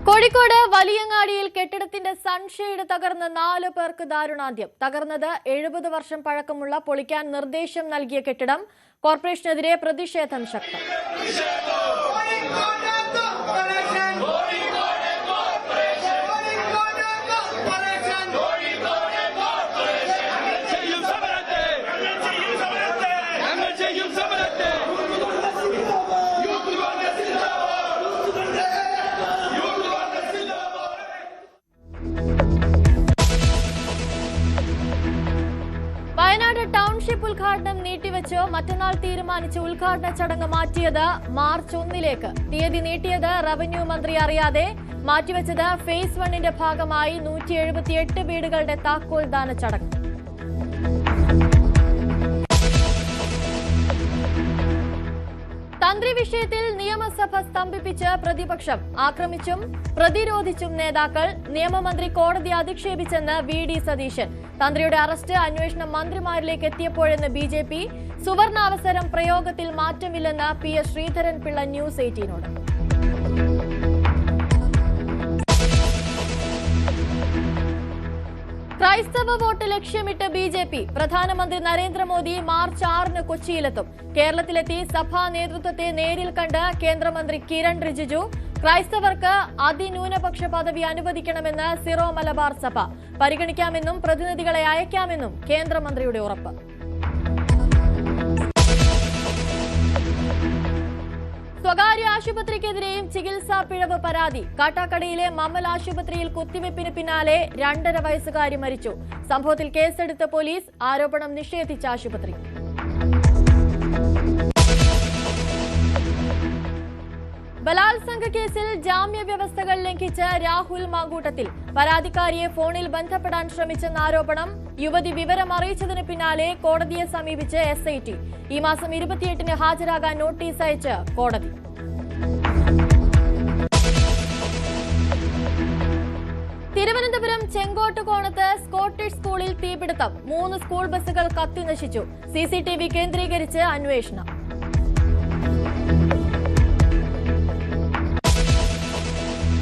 കോഴിക്കോട് വലിയങ്ങാടിയിൽ കെട്ടിടത്തിന്റെ സൺഷെയ്ഡ് തകർന്ന് 4 പേർക്ക് ദാരുണാന്ത്യം. തകർന്നത് 70 വർഷം പഴക്കമുള്ള പൊളിക്കാൻ നിർദ്ദേശം നൽകിയ കെട്ടിടം. കോർപ്പറേഷനെതിരെ പ്രതിഷേധം ശക്തം. വയനാട് ടൗൺഷിപ്പ് ഉദ്ഘാടനം നീട്ടിവെച്ച് മറ്റന്നാൾ തീരുമാനിച്ച ഉദ്ഘാടന ചടങ്ങ് മാറ്റിയത് മാർച്ച് 1-ലേക്ക്. തീയതി നീട്ടിയത് റവന്യൂ മന്ത്രി അറിയാതെ. മാറ്റിവെച്ചത് ഫേസ് 1ന്റെ ഭാഗമായി 178 വീടുകളുടെ താക്കോൽദാന ചടങ്ങ്. തന്ത്രി വിഷയത്തിൽ നിയമസഭ സ്തംഭിപ്പിച്ച് പ്രതിപക്ഷം. ആക്രമിച്ചും പ്രതിരോധിച്ചും നേതാക്കൾ. നിയമമന്ത്രി കോടതി അധിക്ഷേപിച്ചെന്ന് വി.ഡി. സതീശൻ. തന്ത്രിയുടെ അറസ്റ്റ് അന്വേഷണം മന്ത്രിമാരിലേക്ക് എത്തിയപ്പോഴെന്ന് ബി.ജെ.പി. സുവർണാവസരം പ്രയോഗത്തിൽ മാറ്റമില്ലെന്ന് പി.എസ്. ശ്രീധരൻപിള്ള ന്യൂസ് 18നോട്. ക്രൈസ്തവ വോട്ട് ലക്ഷ്യമിട്ട് ബി.ജെ.പി. പ്രധാനമന്ത്രി നരേന്ദ്രമോദി മാർച്ച് 6-ന് കൊച്ചിയിലെത്തും. കേരളത്തിലെത്തി സഭാ നേതൃത്വത്തെ നേരിൽ കണ്ട് കേന്ദ്രമന്ത്രി കിരൺ റിജിജു. ക്രൈസ്തവർക്ക് അതിന്യൂനപക്ഷ പദവി അനുവദിക്കണമെന്ന് സിറോ മലബാർ സഭ. പരിഗണിക്കാമെന്നും പ്രതിനിധികളെ അയക്കാമെന്നും കേന്ദ്രമന്ത്രിയുടെ ഉറപ്പ്. സ്വകാര്യ ആശുപത്രിക്കെതിരെയും ചികിത്സാ പിഴവ് പരാതി. കാട്ടാക്കടയിലെ മമ്മൽ ആശുപത്രിയിൽ കുത്തിവെപ്പിന് പിന്നാലെ 2.5 വയസ്സുകാരി മരിച്ചു. സംഭവത്തിൽ കേസെടുത്ത പോലീസ്. ആരോപണം നിഷേധിച്ച ആശുപത്രി. ബലാത്സംഗ കേസിൽ ജാമ്യ വ്യവസ്ഥകൾ ലംഘിച്ച് രാഹുൽ മാങ്കൂട്ടത്തിൽ. പരാതിക്കാരിയെ ഫോണിൽ ബന്ധപ്പെടാൻ ശ്രമിച്ചെന്ന ആരോപണം. യുവതി വിവരം അറിയിച്ചതിന് പിന്നാലെ കോടതിയെ സമീപിച്ച് SIT. ഈ മാസം 28-ന് ഹാജരാകാൻ നോട്ടീസ് അയച്ച് കോടതി. തിരുവനന്തപുരം ചെങ്കോട്ടുകോണത്ത് സ്കോട്ടിഷ് സ്കൂളിൽ തീപിടുത്തം. 3 സ്കൂൾ ബസുകൾ കത്തിനശിച്ചു. CCTV കേന്ദ്രീകരിച്ച് അന്വേഷണം.